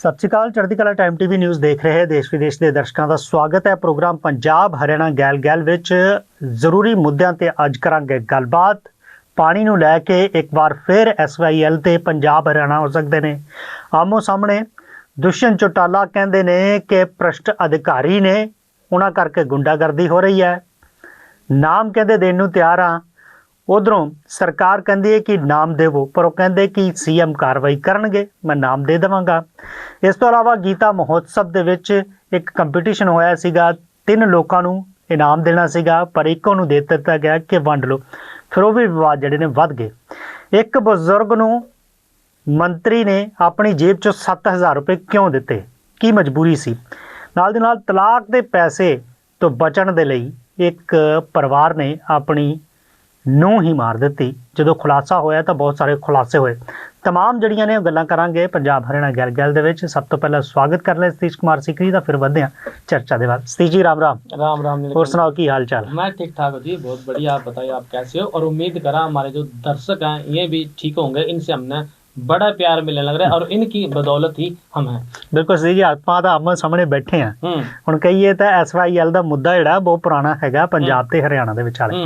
ਸਤਿ ਸ਼੍ਰੀ ਅਕਾਲ। ਚੜ੍ਹਦੀ ਕਲਾ ਟਾਈਮ ਟੀਵੀ ਨਿਊਜ਼ ਦੇਖ ਰਹੇ ਦੇਸ਼ ਵਿਦੇਸ਼ ਦੇ ਦਰਸ਼ਕਾਂ ਦਾ ਸਵਾਗਤ ਹੈ। ਪ੍ਰੋਗਰਾਮ ਪੰਜਾਬ ਹਰਿਆਣਾ ਗੈਲ ਵਿੱਚ ਜ਼ਰੂਰੀ ਮੁੱਦਿਆਂ ਤੇ ਅੱਜ ਕਰਾਂਗੇ ਗੱਲਬਾਤ। ਪਾਣੀ ਨੂੰ ਲੈ ਕੇ ਇੱਕ ਵਾਰ ਫਿਰ SYL ਤੇ ਪੰਜਾਬ ਹਰਿਆਣਾ ਹੋ ਸਕਦੇ ਨੇ ਆਮੋ ਸਾਹਮਣੇ। ਦੁਸ਼ਯੰਤ ਚੌਟਾਲਾ ਕਹਿੰਦੇ ਨੇ ਕਿ ਭ੍ਰਿਸ਼ਟ ਅਧਿਕਾਰੀ ਨੇ, ਉਹਨਾਂ ਕਰਕੇ ਗੁੰਡਾਗਰਦੀ ਹੋ ਰਹੀ ਹੈ। ਨਾਮ ਕਹਿੰਦੇ ਦੇਣ ਨੂੰ ਤਿਆਰ ਆ। ਉਧਰੋਂ ਸਰਕਾਰ ਕਹਿੰਦੀ ਹੈ ਕਿ ਨਾਮ ਦੇਵੋ, ਪਰ ਉਹ ਕਹਿੰਦੇ ਕਿ CM ਕਾਰਵਾਈ ਕਰਨਗੇ, ਮੈਂ ਨਾਮ ਦੇ ਦੇਵਾਂਗਾ। ਇਸ ਤੋਂ ਇਲਾਵਾ ਗੀਤਾ ਮਹੋਤਸਵ ਦੇ ਵਿੱਚ ਇੱਕ ਕੰਪੀਟੀਸ਼ਨ ਹੋਇਆ ਸੀਗਾ, 3 ਲੋਕਾਂ ਨੂੰ ਇਨਾਮ ਦੇਣਾ ਸੀਗਾ, ਪਰ ਇੱਕੋ ਨੂੰ ਦੇ ਦਿੱਤਾ ਗਿਆ ਕਿ ਵੰਡ ਲਓ। ਫਿਰ ਉਹ ਵੀ ਵਿਵਾਦ ਜਿਹੜੇ ਨੇ ਵੱਧ ਗਏ। ਇੱਕ ਬਜ਼ੁਰਗ ਨੂੰ ਮੰਤਰੀ ਨੇ ਆਪਣੀ ਜੇਬ 'ਚੋਂ 7000 ਰੁਪਏ ਕਿਉਂ ਦਿੱਤੇ, ਕੀ ਮਜਬੂਰੀ ਸੀ? ਨਾਲ ਦੀ ਨਾਲ ਤਲਾਕ ਦੇ ਪੈਸੇ ਤੋਂ ਬਚਣ ਦੇ ਲਈ ਇੱਕ ਪਰਿਵਾਰ ਨੇ ਆਪਣੀ ਨੂੰ ਹੀ ਮਾਰ ਦਿੱਤੀ। ਜਦੋਂ ਖੁਲਾਸਾ ਹੋਇਆ ਤਾਂ ਬਹੁਤ ਸਾਰੇ ਖੁਲਾਸੇ ਹੋਏ। तमाम जड़ियां ने गल्लां करांगे पंजाब हरियाणा गैल दे विच। सब तो पहला स्वागत कर ले सतीश कुमार सीकरी दा, फिर वधदे हां चर्चा दे बाद। सतीश जी राम राम। राम राम। और सुनाओ की हाल चाल? मैं ठीक ठाक हूँ जी, बहुत बढ़िया। आप बताइए आप कैसे हो? और उम्मीद करा हमारे जो दर्शक हैं ये भी ठीक होंगे। इनसे हमने बड़ा प्यार मिलने लग रहा है और इनकी बदौलत ही हम हैं। बिल्कुल सही जी। ਆਪਾਂ ਤਾਂ ਆਮੋ ਸਾਹਮਣੇ ਬੈਠੇ ਆ। ਹੁਣ ਕਹੀਏ ਤਾਂ SYL ਦਾ ਮੁੱਦਾ ਜਿਹੜਾ ਬਹੁਤ ਪੁਰਾਣਾ ਹੈਗਾ ਪੰਜਾਬ ਤੇ ਹਰਿਆਣਾ ਦੇ ਵਿਚਾਲੇ।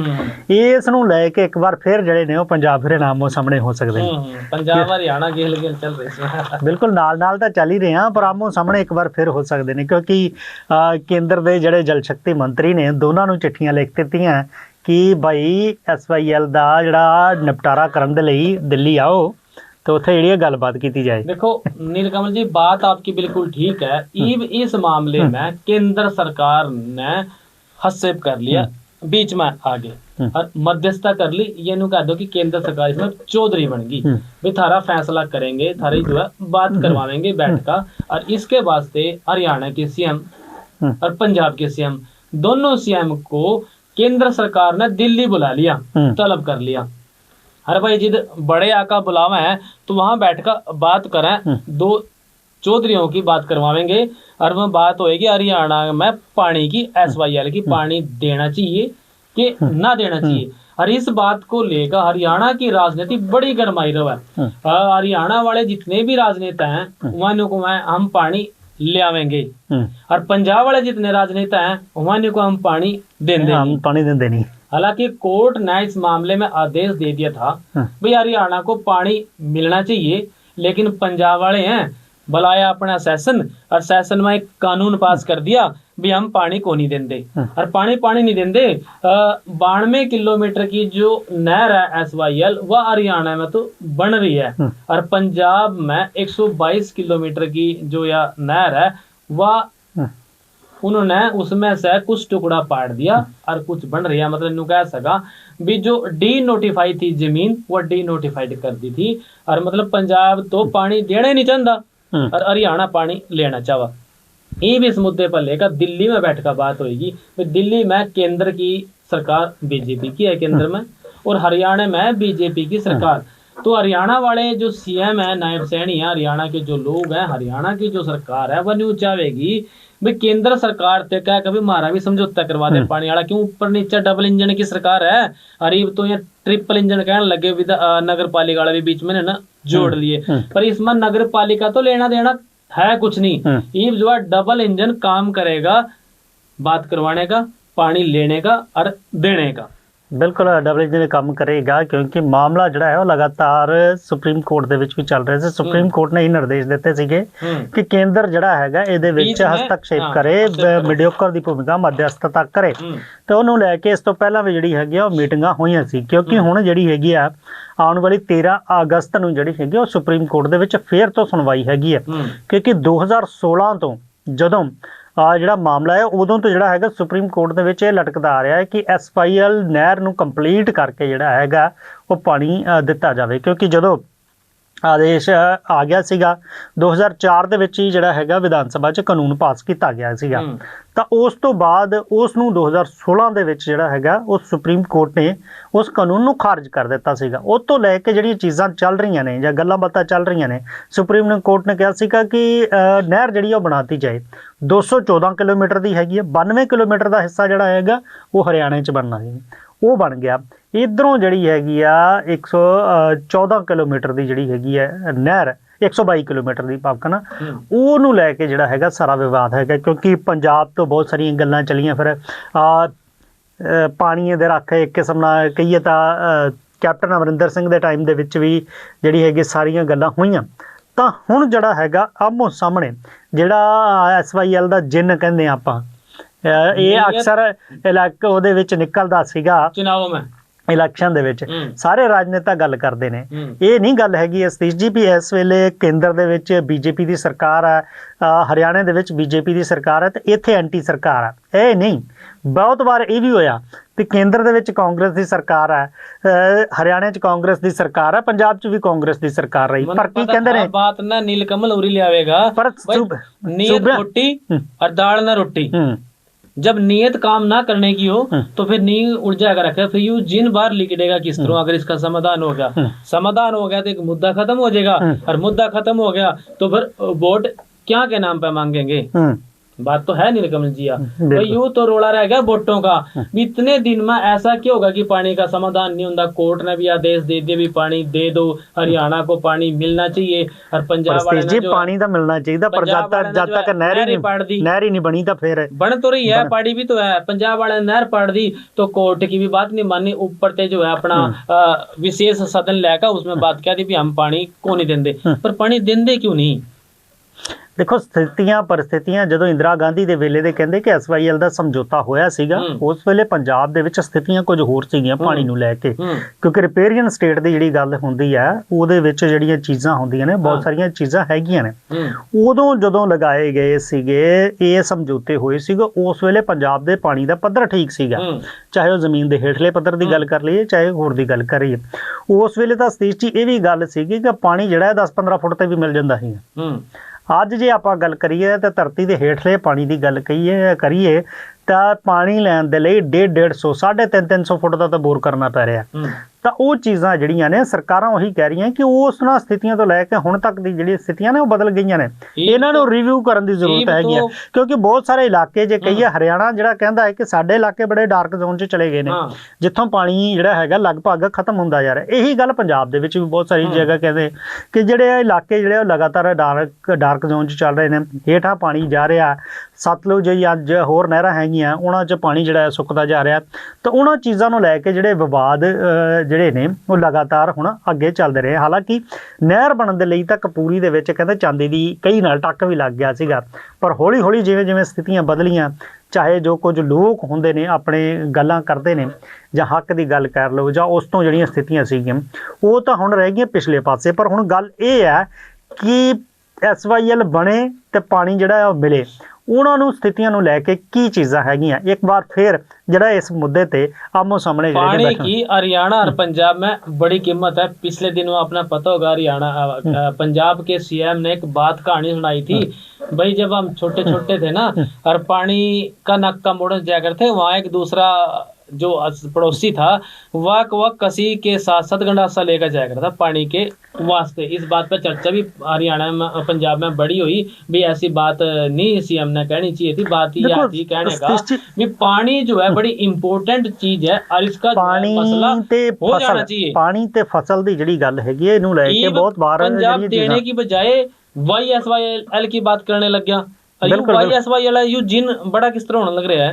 ਇਸ ਨੂੰ ਲੈ ਕੇ ਇੱਕ ਵਾਰ ਫਿਰ ਜਿਹੜੇ ਨੇ ਉਹ ਪੰਜਾਬ ਹਰਿਆਣਾ ਆਮੋ ਸਾਹਮਣੇ ਹੋ ਸਕਦੇ ਨੇ। ਪੰਜਾਬ ਹਰਿਆਣਾ ਗੇਲ ਚੱਲ ਰਹੀ ਸੀ। ਬਿਲਕੁਲ ਨਾਲ ਤਾਂ ਚੱਲ ਹੀ ਰਹੇ ਆ, ਪਰ ਆਮੋ ਸਾਹਮਣੇ ਇੱਕ ਵਾਰ ਫਿਰ ਹੋ ਸਕਦੇ ਨੇ, ਕਿਉਂਕਿ ਕੇਂਦਰ ਦੇ ਜਿਹੜੇ ਜਲ ਸ਼ਕਤੀ ਮੰਤਰੀ ਨੇ ਦੋਨਾਂ ਨੂੰ ਚਿੱਠੀਆਂ ਲਿਖ ਦਿੱਤੀਆਂ ਕਿ ਭਾਈ SYL ਦਾ ਜਿਹੜਾ ਨਿਪਟਾਰਾ ਕਰਨ ਦੇ ਲਈ ਦਿੱਲੀ ਆਓ तो उत्थे जी गलबात की जाए। देखो नीलकमल जी, बात आपकी बिल्कुल ठीक है। इस मामले में केंद्र सरकार ने हस्तक्षेप कर लिया, बीच में आ गए और मध्यस्थता कर ली। ये नु कह दो कि केंद्र सरकार इसमें चौधरी बन गई, भी थारा फैसला करेंगे, थारी जो है बात करवाएंगे बैठ का। और इसके वास्ते हरियाणा के CM और पंजाब के CM, दोनों CM को केंद्र सरकार ने दिल्ली बुला लिया, तलब कर लिया। अरे भाई जिद बड़े आका बुलावा है तो वहां बैठकर बात करें, 2 चौधरियों की बात करवाएंगे और वह बात होएगी हरियाणा में पानी की, SYL की पानी देना चाहिए कि ना देना चाहिए। और इस बात को लेकर हरियाणा की राजनीति बड़ी गरमाई रहा है। हरियाणा वाले जितने भी राजनेता हैं वहां को हम पानी ले आवेंगे, और पंजाब वाले जितने राजनेता हैं वहां को हम पानी देंगे नहीं। हालांकि कोर्ट ने इस मामले में आदेश दे दिया था भाई हरियाणा को पानी मिलना चाहिए, लेकिन पंजाब वाले हैं बुलाया अपना सेशन और सेशन में एक कानून पास कर दिया भी हम पानी को नहीं देंगे। और पानी नहीं देंगे। 92 किलोमीटर की जो नहर है SYL वह हरियाणा में तो बन रही है, और पंजाब में 122 किलोमीटर की जो यह नहर है वह उन्होंने उसमें से कुछ टुकड़ा पाट दिया और कुछ बन रही है। मतलब इन्हों कह सका भी जो डी नोटिफाई थी जमीन वो डी नोटिफाइड कर दी थी। और मतलब पंजाब तो पानी देना ही नहीं चाहता और हरियाणा पानी लेना चाहा। ये भी इस मुद्दे पर लेकर दिल्ली में बैठकर बात होगी। तो दिल्ली में केंद्र की सरकार BJP की है केंद्र में, और हरियाणा में BJP की सरकार। तो हरियाणा वाले जो CM है, नायब सैनी है, हरियाणा के जो लोग हैं, हरियाणा की जो सरकार है वह न्यू चाहेगी भाई केंद्र सरकार ते क्या कभी हमारा भी समझौता करवा दे पानी वाला। क्यों ऊपर नीचे डबल इंजन की सरकार है, अरीब तो यहाँ ट्रिपल इंजन कहने लगे। नगर पालिका वाले भी बीच में ना जोड़ लिए, पर इसमें नगर पालिका तो लेना देना है कुछ नहीं। ये जो है डबल इंजन काम करेगा, बात करवाने का, पानी लेने का और देने का। बिल्कुल डबल इंजन काम करेगा, क्योंकि मामला जो है लगातार सुप्रीम कोर्ट दे विच भी चल रहे थे। सुप्रीम कोर्ट ने ही निर्देश दिते सीगे कि केंद्र जड़ा हैगा ਇਹਦੇ ਵਿੱਚ ਹਸਤक्षेप करे, मीडियोकर ਦੀ ਭੂਮਿਕਾ ਮਧਿਅਸਥਤਾ ਕਰੇ। ਤੇ ਉਹਨੂੰ ਲੈ ਕੇ ਇਸ ਤੋਂ ਪਹਿਲਾਂ ਵੀ ਜਿਹੜੀ ਹੈਗੀ ਉਹ ਮੀਟਿੰਗਾਂ ਹੋਈਆਂ ਸੀ, ਕਿਉਂਕਿ ਹੁਣ ਜਿਹੜੀ ਹੈਗੀ ਆ ਆਉਣ ਵਾਲੀ 13 ਅਗਸਤ ਨੂੰ ਜਿਹੜੀ ਹੈਗੀ ਉਹ ਸੁਪਰੀਮ ਕੋਰਟ ਦੇ ਵਿੱਚ ਫੇਰ ਤੋਂ ਸੁਣਵਾਈ ਹੈਗੀ ਹੈ। ਕਿਉਂਕਿ 2016 ਤੋਂ ਜਦੋਂ ਜਿਹੜਾ ਮਾਮਲਾ ਹੈ ਉਦੋਂ ਤੋਂ ਜਿਹੜਾ ਹੈਗਾ ਸੁਪਰੀਮ ਕੋਰਟ ਦੇ ਵਿੱਚ ਇਹ ਲਟਕਦਾ ਆ ਰਿਹਾ ਹੈ ਕਿ SYL ਨਹਿਰ ਨੂੰ ਕੰਪਲੀਟ ਕਰਕੇ ਜਿਹੜਾ ਹੈਗਾ ਉਹ ਪਾਣੀ ਦਿੱਤਾ ਜਾਵੇ। ਕਿਉਂਕਿ ਜਦੋਂ ਆਦੇਸ਼ ਆ ਗਿਆ ਸੀਗਾ 2004 ਦੇ ਵਿੱਚ ਹੀ ਜਿਹੜਾ ਹੈਗਾ ਵਿਧਾਨ ਸਭਾ 'ਚ ਕਾਨੂੰਨ ਪਾਸ ਕੀਤਾ ਗਿਆ ਸੀਗਾ, ਤਾਂ ਉਸ ਤੋਂ ਬਾਅਦ ਉਸ ਨੂੰ 2016 ਦੇ ਵਿੱਚ ਜਿਹੜਾ ਹੈਗਾ ਉਹ ਸੁਪਰੀਮ ਕੋਰਟ ਨੇ ਉਸ ਕਾਨੂੰਨ ਨੂੰ ਖਾਰਜ ਕਰ ਦਿੱਤਾ ਸੀਗਾ। ਉਸ ਤੋਂ ਲੈ ਕੇ ਜਿਹੜੀਆਂ ਚੀਜ਼ਾਂ ਚੱਲ ਰਹੀਆਂ ਨੇ ਜਾਂ ਗੱਲਾਂ ਬਾਤਾਂ ਚੱਲ ਰਹੀਆਂ ਨੇ, ਸੁਪਰੀਮ ਕੋਰਟ ਨੇ ਕਿਹਾ ਸੀਗਾ ਕਿ ਨਹਿਰ ਜਿਹੜੀ ਉਹ ਬਣਾਤੀ ਜਾਏ। 214 ਕਿਲੋਮੀਟਰ ਦੀ ਹੈਗੀ ਹੈ, 92 ਕਿਲੋਮੀਟਰ ਦਾ ਹਿੱਸਾ ਜਿਹੜਾ ਹੈਗਾ ਉਹ ਹਰਿਆਣੇ 'ਚ ਬਣਨਾ ਸੀ, ਉਹ ਬਣ ਗਿਆ। इधरों जी हैगी 114 किलोमीटर की जी हैगी है नहर 122 ਕਿਲੋਮੀਟਰ ਦੀ ਪੱਕਣ ਉਹਨੂੰ ਲੈ ਕੇ ਜਿਹੜਾ ਹੈਗਾ ਸਾਰਾ ਵਿਵਾਦ ਹੈਗਾ, ਕਿਉਂਕਿ ਪੰਜਾਬ ਤੋਂ ਬਹੁਤ ਸਾਰੀਆਂ ਗੱਲਾਂ ਚੱਲੀਆਂ। ਫਿਰ ਪਾਣੀ ਦੇ ਰੱਖ ਇੱਕ ਕਿਸਮ ਨਾਲ ਕਹੀਏ ਤਾਂ ਕੈਪਟਨ ਅਮਰਿੰਦਰ ਸਿੰਘ ਦੇ ਟਾਈਮ ਦੇ ਵਿੱਚ ਵੀ ਜਿਹੜੀ ਹੈਗੀ ਸਾਰੀਆਂ ਗੱਲਾਂ ਹੋਈਆਂ। ਤਾਂ ਹੁਣ ਜਿਹੜਾ ਹੈਗਾ ਆਮੋ ਸਾਹਮਣੇ ਜਿਹੜਾ SYL ਦਾ ਜਿੰਨ ਕਹਿੰਦੇ ਆਪਾਂ, ਇਹ ਅਕਸਰ ਇਲਾਕੇ ਉਹਦੇ ਵਿੱਚ ਨਿਕਲਦਾ ਸੀਗਾ ਚੁਣਾਵੋਂ ਮੈਂ ਇਲੈਕਸ਼ਨ ਦੇ ਵਿੱਚ। ਸਾਰੇ ਰਾਜਨੇਤਾ ਗੱਲ ਕਰਦੇ ਨੇ, ਇਹ ਨਹੀਂ ਗੱਲ ਹੈਗੀ ਸਤੀਸ਼ ਜੀ ਵੀ ਇਸ ਵੇਲੇ ਕੇਂਦਰ ਦੇ ਵਿੱਚ BJP ਦੀ ਸਰਕਾਰ ਹੈ, ਹਰਿਆਣੇ ਦੇ ਵਿੱਚ BJP ਦੀ ਸਰਕਾਰ ਹੈ ਤੇ ਇੱਥੇ ਐਂਟੀ ਸਰਕਾਰ ਹੈ। ਇਹ ਨਹੀਂ, ਬਹੁਤ ਵਾਰ ਇਹ ਵੀ ਹੋਇਆ ਕਿ ਕੇਂਦਰ ਦੇ ਵਿੱਚ ਕਾਂਗਰਸ ਦੀ ਸਰਕਾਰ ਹੈ, ਹਰਿਆਣੇ 'ਚ ਕਾਂਗਰਸ ਦੀ ਸਰਕਾਰ ਹੈ, ਪੰਜਾਬ 'ਚ ਵੀ ਕਾਂਗਰਸ ਦੀ ਸਰਕਾਰ ਰਹੀ। ਪਰ ਕੀ ਕਹਿੰਦੇ ਨੇ ਬਾਤ ਨਾ नीलकमल उरी ले आवेगा पर नीयत रोटी और दाल ना रोटी। जब नियत काम ना करने की हो तो फिर नींद उड़ जाएगा रखे, फिर यू जिन बार लिखेगा किस तरह। अगर इसका समाधान हो गया, समाधान हो गया तो एक मुद्दा खत्म हो जाएगा, और मुद्दा खत्म हो गया तो फिर वोट क्या के नाम पे मांगेंगे। बात तो है नीलकमल जी, तो यूं तो रोड़ा रह गया वोटों का। इतने दिन में ऐसा क्यों होगा कि पानी का समाधान नहीं होता। कोर्ट ने भी आदेश दे दिया भी पानी दे दो, हरियाणा को पानी मिलना चाहिए, और पंजाब वाले ने जो पानी तो मिलना चाहिए, पर जब तक नहर नहीं बनी तो फिर बन तो रही है, पाड़ी भी तो है। पंजाब वाले ने नहर पाड़ दी तो कोर्ट की भी बात नहीं मानी, ऊपर से जो है अपना विशेष सदन लेकर उसमें बात क्या थी भी हम पानी को नहीं देंगे। पर पानी देंगे क्यों नहीं। देखो स्थितियां परिस्थितियां ਜਦੋਂ ਇੰਦਰਾ ਗਾਂਧੀ ਦੇ ਵੇਲੇ ਦੇ ਕਹਿੰਦੇ ਕਿ SYL ਦਾ ਸਮਝੌਤਾ ਹੋਇਆ ਸੀਗਾ, ਉਸ ਵੇਲੇ ਪੰਜਾਬ ਦੇ ਵਿੱਚ ਸਥਿਤੀਆਂ ਕੁਝ ਹੋਰ ਸੀਗੀਆਂ ਪਾਣੀ ਨੂੰ ਲੈ ਕੇ, ਕਿਉਂਕਿ ਰਿਪੇਰੀਅਨ ਸਟੇਟ ਦੀ ਜਿਹੜੀ ਗੱਲ ਹੁੰਦੀ ਹੈ ਉਹਦੇ ਵਿੱਚ ਜਿਹੜੀਆਂ ਚੀਜ਼ਾਂ ਹੁੰਦੀਆਂ ਨੇ ਬਹੁਤ ਸਾਰੀਆਂ ਚੀਜ਼ਾਂ ਹੈਗੀਆਂ ਨੇ। ਉਦੋਂ ਜਦੋਂ ਲਗਾਏ ਗਏ ਸੀਗੇ ਇਹ ਸਮਝੌਤੇ ਹੋਏ ਸੀਗੇ, ਉਸ ਵੇਲੇ ਪੰਜਾਬ ਦੇ ਪਾਣੀ ਦਾ ਪੱਧਰ ਠੀਕ ਸੀਗਾ, ਚਾਹੇ ਉਹ ਜ਼ਮੀਨ ਦੇ ਹੇਠਲੇ ਪੱਧਰ ਦੀ ਗੱਲ ਕਰ ਲਈਏ ਚਾਹੇ ਹੋਰ ਦੀ ਗੱਲ ਕਰੀਏ। ਉਸ ਵੇਲੇ ਤਾਂ ਸਤੀਸ਼ ਜੀ ਇਹ ਵੀ ਗੱਲ ਸੀਗੀ ਕਿ ਪਾਣੀ ਜਿਹੜਾ 10-15 ਫੁੱਟ ਤੇ ਵੀ ਮਿਲ ਜਾਂਦਾ ਸੀ। ਅੱਜ ਜੇ ਆਪਾਂ ਗੱਲ ਕਰੀਏ ਤਾਂ ਧਰਤੀ ਦੇ ਹੇਠਲੇ ਪਾਣੀ ਦੀ ਗੱਲ ਕਰੀਏ ਤਾਂ ਪਾਣੀ ਲੈਣ ਦੇ ਲਈ 150-150 350 ਫੁੱਟ ਦਾ ਤਾਂ ਬੋਰ ਕਰਨਾ ਪੈ ਰਿਹਾ। ਤਾਂ ਉਹ ਚੀਜ਼ਾਂ ਜਿਹੜੀਆਂ ਨੇ ਸਰਕਾਰਾਂ ਉਹੀ ਕਹਿ ਰਹੀਆਂ ਕਿ ਉਸ ਨਾਲ ਸਥਿਤੀਆਂ ਤੋਂ ਲੈ ਕੇ ਹੁਣ ਤੱਕ ਦੀ ਜਿਹੜੀ ਸਥਿਤੀਆਂ ਨੇ ਉਹ ਬਦਲ ਗਈਆਂ ਨੇ। ਇਹਨਾਂ ਨੂੰ ਰਿਵਿਊ ਕਰਨ ਦੀ ਜ਼ਰੂਰਤ ਹੈਗੀ ਆ, ਕਿਉਂਕਿ ਬਹੁਤ ਸਾਰੇ ਇਲਾਕੇ ਜੇ ਕਹੀਏ ਹਰਿਆਣਾ ਜਿਹੜਾ ਕਹਿੰਦਾ ਹੈ ਕਿ ਸਾਡੇ ਇਲਾਕੇ ਬੜੇ ਡਾਰਕ ਜ਼ੋਨ 'ਚ ਚਲੇ ਗਏ ਨੇ, ਜਿੱਥੋਂ ਪਾਣੀ ਜਿਹੜਾ ਹੈਗਾ ਲਗਭਗ ਖਤਮ ਹੁੰਦਾ ਜਾ ਰਿਹਾ। ਇਹੀ ਗੱਲ ਪੰਜਾਬ ਦੇ ਵਿੱਚ ਵੀ ਬਹੁਤ ਸਾਰੀ ਜਗ੍ਹਾ ਕਹਿੰਦੇ ਕਿ ਜਿਹੜੇ ਇਲਾਕੇ ਜਿਹੜੇ ਉਹ ਲਗਾਤਾਰ ਡਾਰਕ ਜ਼ੋਨ 'ਚ ਚੱਲ ਰਹੇ ਨੇ, ਹੇਠਾਂ ਪਾਣੀ ਜਾ ਰਿਹਾ। ਸਤਲੁਜ ਜਾਂ ਅੱਜ ਹੋਰ ਨਹਿਰਾਂ ਹੈਗੀਆਂ ਉਹਨਾਂ 'ਚ ਪਾਣੀ ਜਿਹੜਾ ਸੁੱਕਦਾ ਜਾ ਰਿਹਾ। ਤਾਂ ਉਹਨਾਂ ਚੀਜ਼ਾਂ ਨੂੰ ਲੈ ਕੇ ਜਿਹੜੇ ਵਿਵਾਦ ਜਿਹੜੇ ਨੇ ਉਹ ਲਗਾਤਾਰ ਹੁਣ ਅੱਗੇ ਚੱਲਦੇ ਰਹੇ। ਹਾਲਾਂਕਿ ਨਹਿਰ ਬਣਨ ਦੇ ਲਈ ਤਾਂ ਕਪੂਰੀ ਦੇ ਵਿੱਚ ਕਹਿੰਦੇ ਚਾਂਦੀ ਦੀ ਕਈ ਨਾਲ ਟੱਕ ਵੀ ਲੱਗ ਗਿਆ ਸੀਗਾ, ਪਰ ਹੌਲੀ ਹੌਲੀ ਜਿਵੇਂ ਜਿਵੇਂ ਸਥਿਤੀਆਂ ਬਦਲੀਆਂ, ਚਾਹੇ ਜੋ ਕੁਝ ਲੋਕ ਹੁੰਦੇ ਨੇ ਆਪਣੇ ਗੱਲਾਂ ਕਰਦੇ ਨੇ ਜਾਂ ਹੱਕ ਦੀ ਗੱਲ ਕਰ ਲਓ ਜਾਂ ਉਸ ਤੋਂ ਜਿਹੜੀਆਂ ਸਥਿਤੀਆਂ ਸੀਗੀਆਂ ਉਹ ਤਾਂ ਹੁਣ ਰਹਿ ਗਈਆਂ ਪਿਛਲੇ ਪਾਸੇ। ਪਰ ਹੁਣ ਗੱਲ ਇਹ ਹੈ ਕਿ SYL ਬਣੇ ਤੇ ਪਾਣੀ ਜਿਹੜਾ ਉਹ ਮਿਲੇ, ਉਹਨਾਂ ਨੂੰ ਸਥਿਤੀਆਂ ਨੂੰ ਲੈ ਕੇ ਕੀ ਚੀਜ਼ਾਂ ਹੈਗੀਆਂ ਇੱਕ ਵਾਰ फिर जरा इस मुद्दे पे आमो सामने पानी की हरियाणा और पंजाब में बड़ी कीमत है। पिछले दिनों अपना पता होगा हरियाणा पंजाब के CM ने एक बात कहानी सुनाई थी भाई, जब हम छोटे छोटे थे ना और पानी का नक्का मोड़ जाया करते, वहाँ एक दूसरा जो पड़ोसी था वह कसी के साथ गंडासा लेकर जाया करता था पानी के वास्ते। इस बात पर चर्चा भी हरियाणा में पंजाब में बड़ी हुई भी ऐसी बात नहीं CM ने कहनी चाहिए थी। बात ही आती कहने का भी पानी जो है बड़ी इंपोर्टेंट चीज है और इसका मसला हो जाना चाहिए। पानी ते फसल दी जड़ी गल हैगी इहनू ले के बहुत बार पंजाब देने की बजाय YSYL की बात करने लग गया। जिन बड़ा किस तरह होने लग रहा है।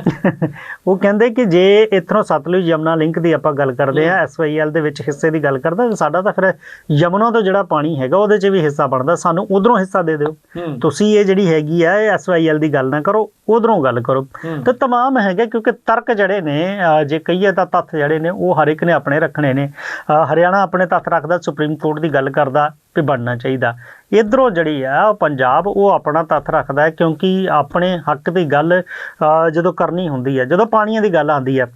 ਉਹ ਕਹਿੰਦੇ ਕਿ ਜੇ ਇੱਥੋਂ ਸਤਲੁਜ ਯਮਨਾ ਲਿੰਕ ਦੀ ਆਪਾਂ ਗੱਲ ਕਰਦੇ ਆ SYL ਦੇ ਵਿੱਚ ਹਿੱਸੇ ਦੀ ਗੱਲ ਕਰਦਾ, ਸਾਡਾ ਤਾਂ ਫਿਰ ਯਮਨਾ ਤੋਂ ਜਿਹੜਾ ਪਾਣੀ ਹੈਗਾ ਉਹਦੇ 'ਚ ਵੀ ਹਿੱਸਾ ਬਣਦਾ, ਸਾਨੂੰ ਉਧਰੋਂ ਹਿੱਸਾ ਦੇ ਦਿਓ। ਤੁਸੀਂ ਇਹ ਜਿਹੜੀ ਹੈਗੀ ਆ ਇਹ SYL ਦੀ ਗੱਲ ਨਾ ਕਰੋ, ਉਧਰੋਂ ਗੱਲ ਕਰੋ। ਤੇ ਤਮਾਮ ਹੈਗਾ ਕਿਉਂਕਿ ਤਰਕ ਜਿਹੜੇ ਨੇ ਜੇ ਕਹੀਏ ਤਾਂ ਤੱਥ ਜਿਹੜੇ ਨੇ ਉਹ ਹਰ ਇੱਕ ਨੇ ਆਪਣੇ ਰੱਖਣੇ ਨੇ। ਹਰਿਆਣਾ ਆਪਣੇ ਤੱਥ ਰੱਖਦਾ, ਸੁਪਰੀਮ ਕੋਰਟ ਦੀ ਗੱਲ ਕਰਦਾ ਵੀ ਬਣਨਾ ਚਾਹੀਦਾ। ਇੱਧਰੋਂ ਜਿਹੜੀ ਆ ਪੰਜਾਬ ਉਹ ਆਪਣਾ ਤੱਥ ਰੱਖਦਾ ਹੈ ਕਿਉਂਕਿ ਆਪਣੇ ਹੱਕ ਦੀ ਗੱਲ ਜਦੋਂ ਕਰਨੀ ਹੁੰਦੀ ਹੈ, ਜਦੋਂ ਪਾਣੀਆਂ ਦੀ ਗੱਲ ਆਉਂਦੀ ਹੈ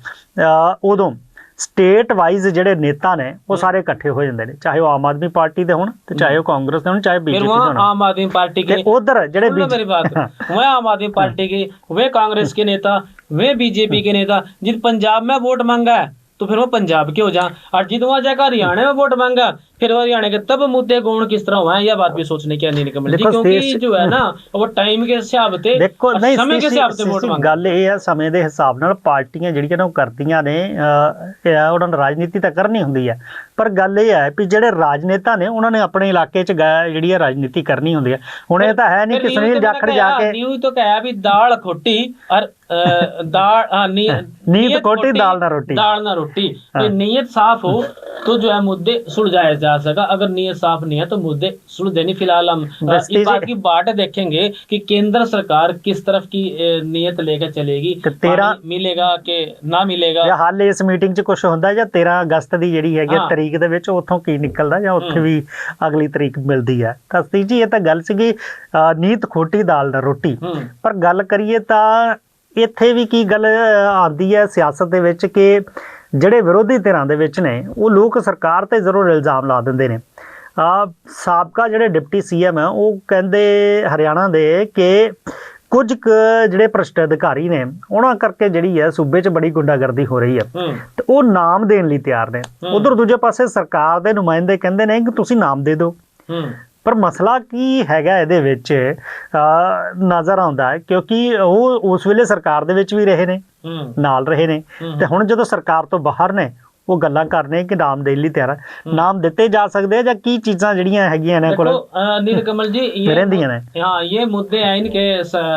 ਉਦੋਂ ਸਟੇਟ ਵਾਈਜ਼ ਜਿਹੜੇ ਨੇਤਾ ਨੇ ਉਹ ਸਾਰੇ ਇਕੱਠੇ ਹੋ ਜਾਂਦੇ ਨੇ, ਚਾਹੇ ਉਹ ਆਮ ਆਦਮੀ ਪਾਰਟੀ ਦੇ ਹੋਣ ਤੇ ਚਾਹੇ ਉਹ ਕਾਂਗਰਸ ਦੇ ਹੋਣ ਚਾਹੇ BJP ਦੇ ਹੋਣ। आम आदमी पार्टी के उधर जेडे मेरी बात वह आम आदमी पार्टी के, वे कांग्रेस के नेता, वे BJP के नेता जिन पंजाब में वोट मांगा है तो फिर वो पंजाब के हो जा, और जित वहां जाकर हरियाणा में वोट मांगा फिर वो हरियाणा के तब मुद्दे गौण किस तरह हुआ है, यह बात भी सोचने की नहीं, क्योंकि जो है ना वो टाइम के हिसाब से देखो नहीं समय के हिसाब से वोट मांगा। गल ये है समय के हिसाब नाल पार्टियां ਜਿਹੜੀਆਂ ਨੇ ਉਹ ਕਰਦੀਆਂ ਨੇ ਉਹਨਾਂ ਨੇ ਰਾਜਨੀਤੀ ਤਾਂ ਕਰਨੀ ਹੁੰਦੀ ਹੈ, ਪਰ ਗੱਲ ਇਹ ਹੈ ਵੀ ਜਿਹੜੇ ਰਾਜਨੇਤਾ ਨੇ ਉਹਨਾਂ ਨੇ ਆਪਣੇ ਇਲਾਕੇ 'ਚ ਜਿਹੜੀ ਹੈ ਰਾਜਨੀਤੀ ਕਰਨੀ ਹੁੰਦੀ ਹੈ। ਹੁਣ ਇਹ ਤਾਂ ਹੈ ਨਹੀਂ ਕਿ ਸੁਨੀਲ ਜਾਖੜ ਜਾ ਕੇ न्यू तो कहा भी दाल खोटी और नीयत खोटी दाल ना रोटी। कि नीयत साफ हो तो जो है मुद्दे सुलझाए जा सका, अगर नीयत साफ नहीं है तो मुद्दे सुलझे नहीं। फिलहाल हम इस बात की बाट देखेंगे कि केंद्र सरकार किस तरफ की नीयत लेकर चलेगी, 13 मिलेगा कि ना मिलेगा। ਜਾਂ ਹਾਲੇ ਇਸ ਮੀਟਿੰਗ 'ਚ ਕੁਝ ਹੁੰਦਾ ਜਾਂ 13 ਅਗਸਤ ਦੀ ਜਿਹੜੀ ਹੈਗੀ ਤਰੀਕ ਦੇ ਵਿੱਚ ਉੱਥੋਂ ਕੀ ਨਿਕਲਦਾ ਜਾਂ ਉੱਥੇ ਵੀ ਅਗਲੀ ਤਰੀਕ ਮਿਲਦੀ ਹੈ। ਤਾਂ ਜੀ ਇਹ ਤਾਂ ਗੱਲ ਸੀਗੀ ਨੀਤ ਖੋਟੀ ਦਾਲ ਨਾਲ ਰੋਟੀ। ਪਰ ਗੱਲ ਕਰੀਏ ਤਾਂ ਇੱਥੇ ਵੀ ਕੀ ਗੱਲ ਆਉਂਦੀ ਹੈ ਸਿਆਸਤ ਦੇ ਵਿੱਚ ਕਿ ਜਿਹੜੇ ਵਿਰੋਧੀ ਧਿਰਾਂ ਦੇ ਵਿੱਚ ਨੇ ਉਹ ਲੋਕ ਸਰਕਾਰ ਤੇ ਜ਼ਰੂਰ ਇਲਜ਼ਾਮ ਲਾ ਦਿੰਦੇ ਨੇ। ਸਾਬਕਾ ਜਿਹੜੇ ਡਿਪਟੀ ਸੀਐਮ ਹੈ ਉਹ ਕਹਿੰਦੇ ਹਰਿਆਣਾ ਦੇ ਕਿ ਕੁਝ ਜਿਹੜੇ ਭ੍ਰਿਸ਼ਟ ਅਧਿਕਾਰੀ ਨੇ ਉਹਨਾਂ ਕਰਕੇ ਜਿਹੜੀ ਹੈ ਸੂਬੇ 'ਚ ਬੜੀ ਗੁੰਡਾਗਰਦੀ ਹੋ ਰਹੀ ਹੈ ਤੇ ਉਹ ਨਾਮ ਦੇਣ ਲਈ ਤਿਆਰ ਨੇ। ਉਧਰ ਦੂਜੇ ਪਾਸੇ ਸਰਕਾਰ ਦੇ ਨੁਮਾਇੰਦੇ ਕਹਿੰਦੇ ਨੇ ਕਿ ਤੁਸੀਂ ਨਾਮ ਦੇ ਦਿਓ। ਪਰ ਮਸਲਾ ਕੀ ਹੈਗਾ ਇਹਦੇ ਵਿੱਚ ਨਜ਼ਰ ਆਉਂਦਾ ਹੈ ਕਿਉਂਕਿ ਉਹ ਉਸ ਵੇਲੇ ਸਰਕਾਰ ਦੇ ਵਿੱਚ ਵੀ ਰਹੇ ਨੇ, ਨਾਲ ਰਹੇ ਨੇ ਤੇ ਹੁਣ ਜਦੋਂ ਸਰਕਾਰ ਤੋਂ ਬਾਹਰ ਨੇ ਉਹ ਗੱਲਾਂ ਕਰਨੇ ਕਿ ਨਾਮ ਦੇਣ ਲਈ ਤਿਆਰ ਹੈ। ਨਾਮ ਦਿੱਤੇ ਜਾ ਸਕਦੇ ਆ ਜਾਂ ਕੀ ਚੀਜ਼ਾਂ ਜਿਹੜੀਆਂ ਹੈਗੀਆਂ ਇਹਨਾਂ ਕੋਲ नीलकमल जी रहंदियां ने। हाँ ये मुद्दे हैं इनके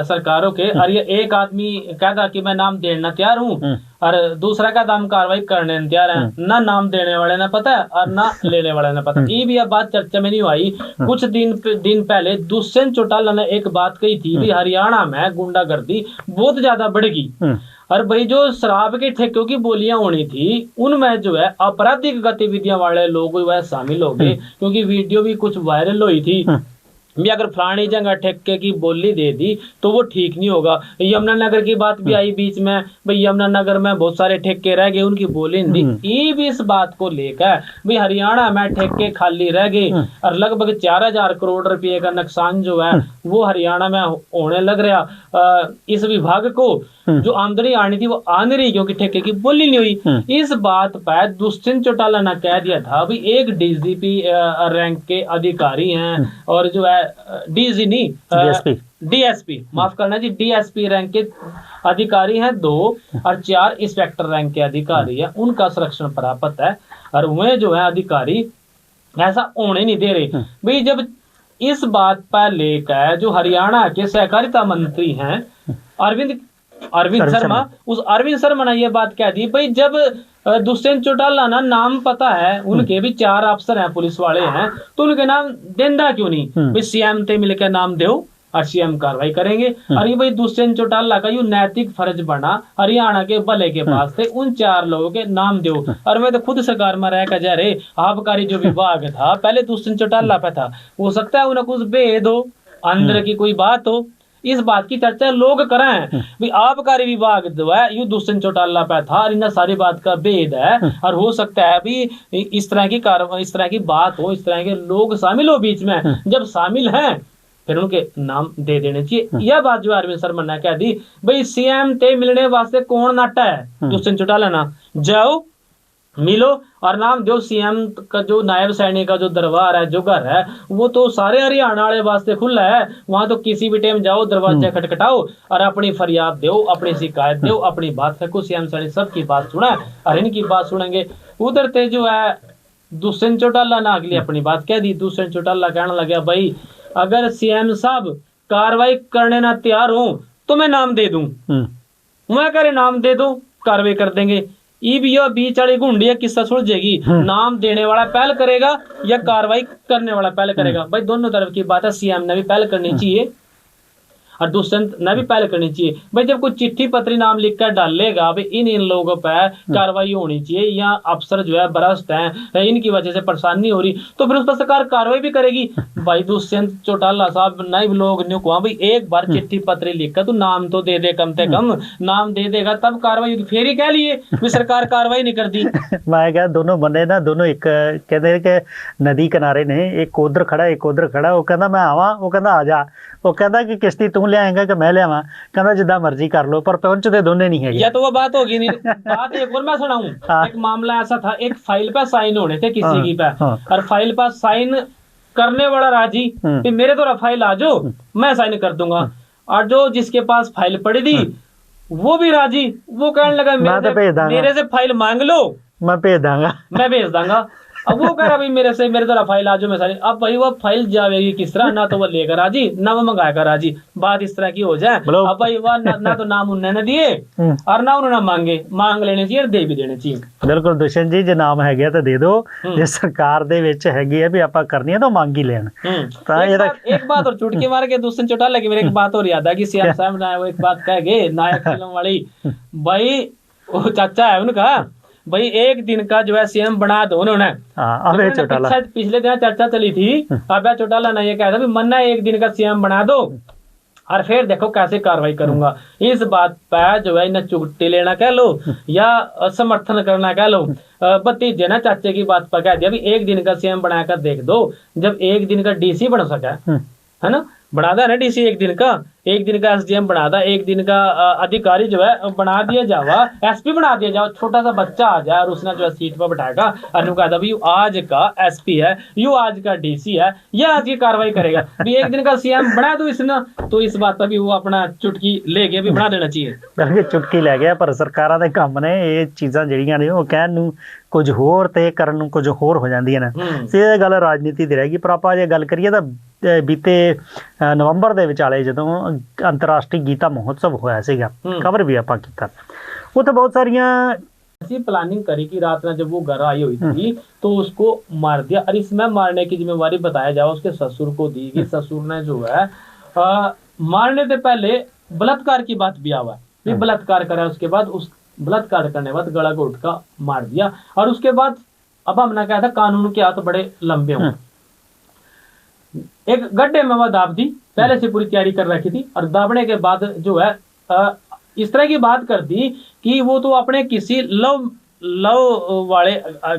सरकारों के। और ये एक आदमी कहता कि मैं नाम देना तैयार हूँ और दूसरा का नाम कार्रवाई करने तैयार है। ना नाम देने वाले ने पता है और ना लेने वाले ने पता। ये भी अब बात चर्चा में नहीं आई। कुछ दिन पहले दुष्यंत चौटाला ने एक बात कही थी भी हरियाणा में गुंडागर्दी बहुत ज्यादा बढ़ेगी और भाई जो शराब के ठेकों की बोलियां होनी थी उनमें जो है आपराधिक गतिविधियां वाले लोग वह शामिल हो गए। क्योंकि वीडियो भी कुछ वायरल हुई थी भी अगर फलानी जगह ठेके की बोली दे दी तो वो ठीक नहीं होगा। यमुनानगर की बात भी आई बीच में, भाई यमुनानगर में बहुत सारे ठेके रह गए उनकी बोली नहीं दी। ये भी इस बात को लेकर भाई हरियाणा में ठेके खाली रह गए और लगभग 4000 करोड़ रुपए का नुकसान जो है वो हरियाणा में होने लग रहा। इस विभाग को जो आमदनी आनी थी वो आ नहीं रही क्योंकि ठेके की बोली नहीं हुई। इस बात पर दुष्यंत चौटाला ने कह दिया था भाई एक डीजीपी रैंक के अधिकारी हैं और जो है डीजी नहीं डीएसपी माफ करना जी डीएसपी रैंक के अधिकारी हैं 2 और 4 इंस्पेक्टर रैंक के अधिकारी हैं, उनका संरक्षण प्राप्त है और वे जो है अधिकारी ऐसा होने नहीं दे रहे। भाई जब इस बात पर लेकर जो हरियाणा के सहकारिता मंत्री हैं अरविंद शर्मा, उस अरविंद शर्मा ने ये बात कह दी भाई जब दुष्यंत चौटाला ना नाम पता है उनके भी 4 अफसर हैं पुलिस वाले हैं तो उनके नाम देंदा क्यों नहीं भाई सीएम ते मिलकर नाम दो और सीएम कार्रवाई करेंगे। और ये भाई दुष्यंत चौटाला का ये नैतिक फर्ज बना हरियाणा के भले के पास से उन 4 लोगों के नाम दो। और मैं तो खुद सरकार में रह कर जा रहे आबकारी जो विभाग था पहले दुष्यंत चौटाला पे था, हो सकता है उन्हें कुछ भेद हो अंदर की कोई बात हो, इस बात की चर्चा लोग करें भी आबकारी विभाग जो है यू दुष्यंत चौटाला पे था और इन सारी बात का भेद है और हो सकता है भी इस तरह की कार्रवाई इस तरह की बात हो, इस तरह के लोग शामिल हो बीच में, जब शामिल हैं फिर उनके नाम दे देने चाहिए। यह बात जो अरविंद शर्मा ने कह दी भाई सीएम ते मिलने वास्ते कौन नाटा है दुष्यंत चौटाला ना, जाओ मिलो और नाम दो। सीएम का जो नायब सैनिक का जो दरबार है जो घर है वो तो सारे हरियाणा वाले वास्ते खुला है, वहां तो किसी भी टाइम जाओ दरवाजा खटखटाओ और अपनी फरियाद दो अपनी शिकायत दो अपनी बात रखो। सीएम सैनिक सबकी बात सुना और इनकी बात सुनेंगे। उधर ते जो है दुष्यंत चौटाला ने अगली अपनी बात कह दी। दुष्यंत चौटाला कहने लगा भाई अगर सीएम साहब कार्रवाई करने ना तैयार हो तो मैं नाम दे दूं, मैं करे नाम दे दो कार्रवाई कर देंगे। बीच वाली गुंडी किस्सा सुलझेगी, नाम देने वाला पहल करेगा या कार्रवाई करने वाला पहल करेगा। भाई दोनों तरफ की बात है, सीएम ने भी पहल करनी चाहिए और दुष्यंत ने भी पहल करनी चाहिए। भाई जब कोई चिट्ठी पत्री नाम लिखकर डालेगा भाई इन लोगों पर कार्रवाई होनी चाहिए या अफसर जो है भ्रष्ट हैं इनकी वजह से परेशानी हो रही तो फिर उस पर सरकार कार्रवाई भी करेगी। भाई दुष्यंत चौटाला साहब नए लोग ने कहा भाई एक बार चिट्ठी पत्री लिखकर तू नाम तो दे दे, कम से कम नाम दे देगा तब कार्रवाई। फिर ही कह लिए भी सरकार कार्रवाई नहीं कर दी। मैं क्या दोनों बंदे ना दोनों एक कहते कि नदी किनारे ने, एक उधर खड़ा एक उधर खड़ा, वो कहता मैं आवा, वो कहता आ जा, वो कहता कि किश्ती तू लियाएगा कि मैं लियावा, कहता जिदा मर्जी कर लो, पर पहुंचते दोनों नहीं है। या तो वो बात होगी नहीं। बात एक और मैं सुनाऊं, एक मामला ऐसा था, एक फाइल पे साइन होने थे किसी की पे और फाइल पर साइन करने वाला राजी कि मेरे तो फाइल आ जाओ मैं साइन कर दूंगा, और जो जिसके पास फाइल पड़ी थी वो भी राजी, वो कहने लगा मेरे से फाइल मांग लो मैं भेज दूंगा, मैं भेज दूंगा। अब वो कह रहा भाई मेरे तरह फाइल आज मैं सारी, अब भाई वो फाइल जाएगी किस तरह, ना तो वो लेकर राजी ना वो मंगा कर राजी, बात इस तरह की हो जाए। अब भाई वह ना तो नाम उन्होंने दिए और ना उन्होंने मांग लेने चाहिए, दे भी देने चाहिए। ਬਿਲਕੁਲ ਦੁਸ਼ਯੰਤ ਜੀ, ਜੇ ਨਾਮ ਹੈਗੇ ਤਾਂ ਦੇ ਦਿਓ, ਜੇ ਸਰਕਾਰ ਦੇ ਵਿੱਚ ਹੈਗੀ ਹੈ ਵੀ ਆਪਾਂ ਕਰਨੀ ਹੈ ਤਾਂ ਮੰਗ ਹੀ ਲੈਣ। ਤਾਂ एक बात और चुटकी मार के दूसरे चुटा लगे, मेरे एक बात और याद है कि सीएम साहब ने वो एक बात कह गए नायक फिल्म वाली, भाई वो चाचा है उनका, भाई एक दिन का जो है सीएम बना दो उन्होंने। पिछले दिन चर्चा चली थी, अब चौटाला ने ये कहा था मन्ना एक दिन का सीएम बना दो और फिर देखो कैसे कार्रवाई करूंगा। इस बात पर जो है इन्हें चुट्टी लेना कह लो या समर्थन करना कह लो, भतीजे ना चाचे की बात पर कह दिया भी एक दिन का सीएम बनाकर देख दो। जब एक दिन का डीसी बन सका है ना, बना था ना डीसी एक दिन का एसडीएम बना था, एक दिन का अधिकारी जो है बना दिया जावा, एसपी बना दिया जाओ, छोटा सा बच्चा आ जाए और उसने जो है सीट पर बैठाएगा और कहा था यू आज का एसपी है, यू आज का डीसी है, ये आज की कार्रवाई करेगा। भी एक दिन का सीएम बना दो इसने, तो इस बात पर भी वो अपना चुटकी ले गया, भी बना देना चाहिए। चुटकी लै गया, पर सरकारां दे काम ने ये चीज़ां ਜਿਹੜੀਆਂ ਨੇ ਉਹ ਕਹਿਣ ਨੂੰ ਕੁਝ ਹੋਰ ਤੇ ਕਰਨ ਨੂੰ ਕੁਝ ਹੋਰ ਹੋ ਜਾਂਦੀਆਂ ਨੇ। ਇਹ ਗੱਲ ਰਾਜਨੀਤੀ ਦੀ ਰਹੇਗੀ। ਪਰ ਆਪਾਂ ਜੇ ਗੱਲ ਕਰੀਏ ਤਾਂ ਬੀਤੇ ਨਵੰਬਰ ਦੇ ਵਿਚਾਲੇ ਜਦੋਂ ਅੰਤਰਰਾਸ਼ਟਰੀ ਗੀਤਾ ਮਹੋਤਸਵ ਹੋਇਆ ਸੀਗਾ, ਕਵਰ ਵੀ ਆਪਾਂ ਕੀਤਾ, ਉੱਥੇ बहुत सारियां ऐसी प्लानिंग करी कि रात में जब वो घर आई हुई थी तो उसको मार दिया, और इसमें मारने की जिम्मेवारी बताया जाए उसके ससुर को दी कि ससुर ने जो है मारने से पहले बलात्कार की बात भी आवा, बलात्कार करा, उसके बाद उस बलात्कार करने के बाद गला घोट का मार दिया। और उसके बाद अब हमने कहा था कानून के हाथ बड़े लंबे हों, एक गड्ढे में वह दाब दी, पहले से पूरी तैयारी कर रखी थी, और दाबने के बाद जो है इस तरह की बात कर दी कि वो तो अपने किसी लव वाले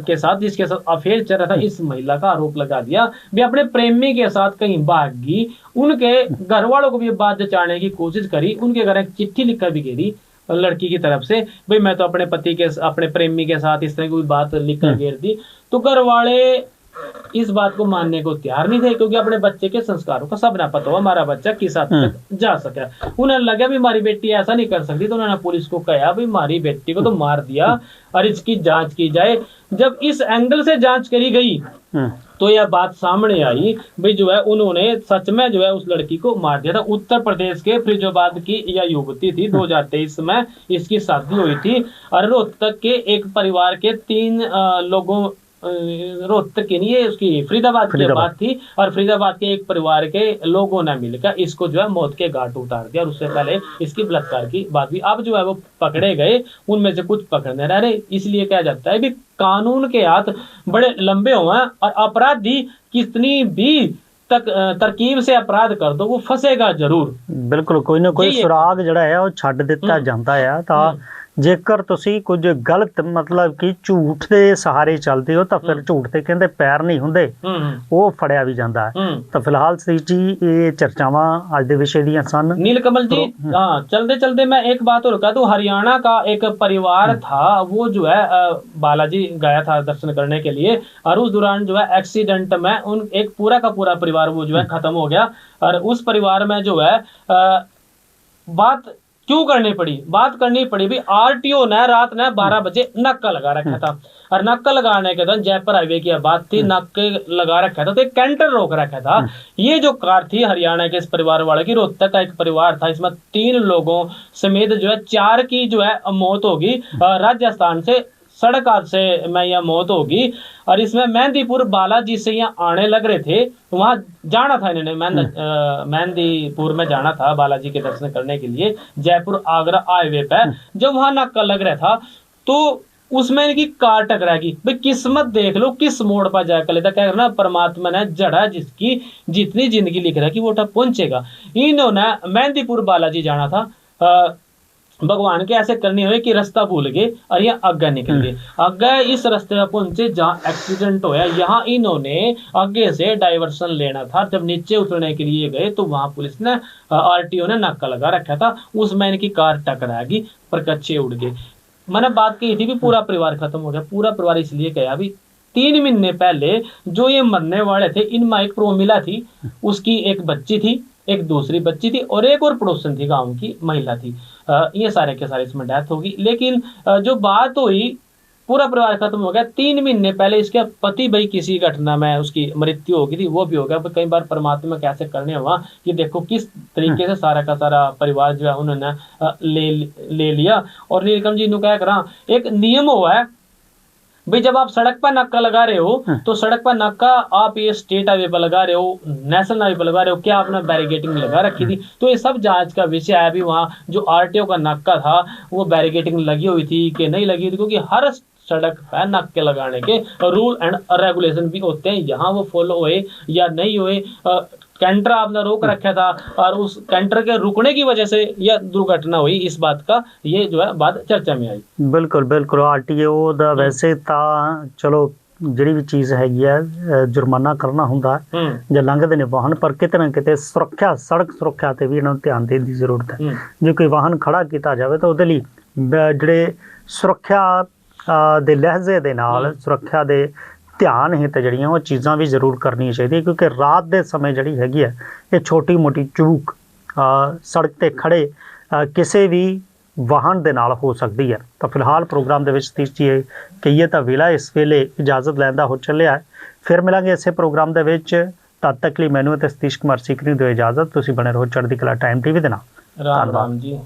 के साथ, जिसके साथ अफेयर चल रहा था, इस महिला का आरोप लगा दिया भी अपने प्रेमी के साथ कहीं भागी। उनके घर वालों को भी बात जचाने की कोशिश करी, उनके घर एक चिट्ठी लिखकर भी गेरी लड़की की तरफ से, भाई मैं तो अपने प्रेमी के साथ इस तरह की बात लिखकर गेर दी। तो घर वाले इस बात को मानने को तैयार नहीं थे, क्योंकि अपने बच्चे के संस्कारों का सब ना पता हो हमारा बच्चा किस हद तक जा सका। उन्हें लगा भी हमारी बेटी ऐसा नहीं कर सकती, तो उन्होंने पुलिस को कहा भी हमारी बेटी को तो मार दिया और इसकी जांच की जाए। जब इस एंगल से जांच करी गई तो यह बात सामने आई भाई जो है उन्होंने सच में जो है उस लड़की को मार दिया था। उत्तर प्रदेश के फरीदाबाद की यह युवती थी, 2023 में इसकी शादी हुई थी, और रोहतक के एक परिवार के 3 लोगों, रोहतक की नहीं, ये उसकी फरीदाबाद की बात थी, और फरीदाबाद के एक परिवार के लोगों ने मिलकर इसको जो है मौत के घाट उतार दिया, और उससे पहले इसकी बलात्कार की बात भी। अब जो है वो पकड़े गए, उनमें से कुछ पकड़ने रह रहे। इसलिए कहा जाता है भी कानून के हाथ बड़े लंबे हुए हैं, और अपराधी कितनी भी तरकीब से अपराध कर दो वो फसेगा जरूर। बिल्कुल, कोई ना कोई सुराग जिहड़ा है वो छड्ड दिता जांदा है। तां जेकर तुसी कुछ गलत मतलब कि झूठ के सहारे चलते हो तो फिर झूठ के कहते पैर नहीं होंगे, वो फड़िया भी जाता है। तो फिलहाल सी जी ये चर्चावां अज दे विषय दियां सन। नीलकमल जी, हाँ, चलते चलते मैं एक बात और कह दूं, हरियाणा का एक परिवार था, वो जो है बालाजी गया था दर्शन करने के लिए, और उस दौरान जो है एक्सीडेंट में उन एक पूरा का पूरा परिवार वो जो है खत्म हो गया। और उस परिवार में जो है बात क्यों करनी पड़ी भी आरटीओ ने रात ने 12 बजे नाका लगा रखा था, और नाका लगाने के दौरान जयपुर हाईवे की बात थी, नाके लगा रखा था तो एक कैंटर रोक रखा था। ये जो कार थी हरियाणा के इस परिवार वाले की, रोहतक का एक परिवार था, इसमें 3 लोगों समेत जो है 4 की जो है मौत होगी, राजस्थान से सड़क हादसे में यह मौत होगी। और इसमें मेहंदीपुर बालाजी से यहाँ आने लग रहे थे, तो वहां जाना था इन्होंने, मेहंदीपुर में जाना था बालाजी के दर्शन करने के लिए, जयपुर आगरा हाईवे पे। जब वहां नाका लग रहा था तो उसमें इनकी कार टकराएगी। भाई किस्मत देख लो किस मोड़ पर जाकर लेता, कह ना परमात्मा ने जड़ा जिसकी जितनी जिंदगी लिख रहा है कि वो तब पहुंचेगा। इन्होंने मेहंदीपुर बालाजी जाना था, भगवान के ऐसे करनी हुई कि रास्ता भूल गए और ये आगे निकल गए। आगे इस रास्ते पर पहुंचे जहाँ एक्सीडेंट होया, यहाँ इन्होंने आगे से डाइवर्सन लेना था। जब नीचे उतरने के लिए गए तो वहां पुलिस ने आरटीओ ने नाका लगा रखा था, उसमें इनकी कार टकराएगी पर कच्चे उड़ गए। मैंने बात कही थी भी पूरा परिवार खत्म हो गया। पूरा परिवार इसलिए कहा भी 3 महीने पहले जो ये मरने वाले थे, इनमें एक प्रोमिला थी, उसकी एक बच्ची थी, एक दूसरी बच्ची थी, और एक और पड़ोसन थी, गांव की महिला थी। ये सारे के सारे इसमें डेथ होगी। लेकिन जो बात हुई पूरा परिवार खत्म हो गया। 3 महीने पहले इसके पति भाई किसी घटना में उसकी मृत्यु हो गई थी, वो भी हो गया। पर कई बार परमात्मा कैसे करने हुआ कि देखो किस तरीके से सारा का सारा परिवार जो है उन्होंने ले लिया। और नीलकंठ जी नु क्या करा, एक नियम हुआ है भाई, जब आप सड़क पर नाका लगा रहे हो तो सड़क पर नाका आप ये स्टेट हाईवे पर लगा रहे हो, नेशनल हाईवे पर लगा रहे हो, क्या आपने बैरिकेटिंग लगा रखी थी? तो ये सब जांच का विषय है। अभी वहाँ जो आरटीओ का नाका था वो बैरिकेटिंग लगी हुई थी कि नहीं लगी हुई थी, क्योंकि हर सड़क पर नाके लगाने के रूल एंड रेगुलेशन भी होते हैं, यहाँ वो फॉलो हुए या नहीं हुए। कैंटर आपने रोक रखा था और उस कैंटर के रुकने की वजह से यह दुर्घटना हुई, इस बात का ये जो है बात चर्चा में आई। बिल्कुल बिल्कुल आरटीओ ਦਾ ਵੈਸੇ ਤਾਂ ਚਲੋ ਜਿਹੜੀ ਵੀ ਚੀਜ਼ ਹੈਗੀ ਹੈ ਜੁਰਮਾਨਾ ਕਰਨਾ ਹੁੰਦਾ ਜਾਂ ਲੰਘਦੇ ਨੇ ਵਾਹਨ, ਪਰ ਕਿਤੇ ਨਾ ਕਿਤੇ ਸੁਰੱਖਿਆ, ਸੜਕ ਸੁਰੱਖਿਆ ਤੇ ਵੀ ਇਹਨਾਂ ਨੂੰ ਧਿਆਨ ਦੇਣ ਦੀ ਜ਼ਰੂਰਤ ਹੈ। ਜੇ ਕੋਈ ਵਾਹਨ ਖੜਾ ਕੀਤਾ ਜਾਵੇ ਤਾਂ ਉਹਦੇ ਲਈ ਜਿਹੜੇ ਸੁਰੱਖਿਆ ਦੇ ਲਹਿਜ਼ੇ ਦੇ ਨਾਲ ਸੁਰੱਖਿਆ ਦੇ ਧਿਆਨ ਹਿੱਤ ਜਿਹੜੀਆਂ ਉਹ ਚੀਜ਼ਾਂ ਵੀ ਜ਼ਰੂਰ ਕਰਨੀਆਂ ਚਾਹੀਦੀਆਂ, ਕਿਉਂਕਿ ਰਾਤ ਦੇ ਸਮੇਂ ਜਿਹੜੀ ਹੈਗੀ ਹੈ ਇਹ ਛੋਟੀ ਮੋਟੀ ਚੂਕ ਸੜਕ ਤੇ ਖੜੇ ਕਿਸੇ ਵੀ ਵਾਹਨ ਦੇ ਨਾਲ ਹੋ ਸਕਦੀ ਹੈ। ਤਾਂ ਫਿਲਹਾਲ ਪ੍ਰੋਗਰਾਮ ਦੇ ਵਿੱਚ ਸਤੀਸ਼ ਜੀ ਕਹੀਏ ਤਾਂ ਵੇਲਾ ਇਸ ਵੇਲੇ ਇਜਾਜ਼ਤ ਲੈਣ ਦਾ ਹੋ ਚੱਲਿਆ ਹੈ। ਫਿਰ ਮਿਲਾਂਗੇ ਇਸੇ ਪ੍ਰੋਗਰਾਮ ਦੇ ਵਿੱਚ, ਤਦ ਤੱਕ ਲਈ ਮੈਨੂੰ ਅਤੇ ਸਤੀਸ਼ ਕੁਮਾਰ ਸੀਕਰੀ ਨੂੰ ਦਿਓ ਇਜਾਜ਼ਤ। ਤੁਸੀਂ ਬਣੇ ਰਹੋ ਚੜ੍ਹਦੀ ਕਲਾ ਟਾਈਮ ਟੀਵੀ ਦੇ ਨਾਲ। ਰਾਮ ਰਾਮ ਜੀ।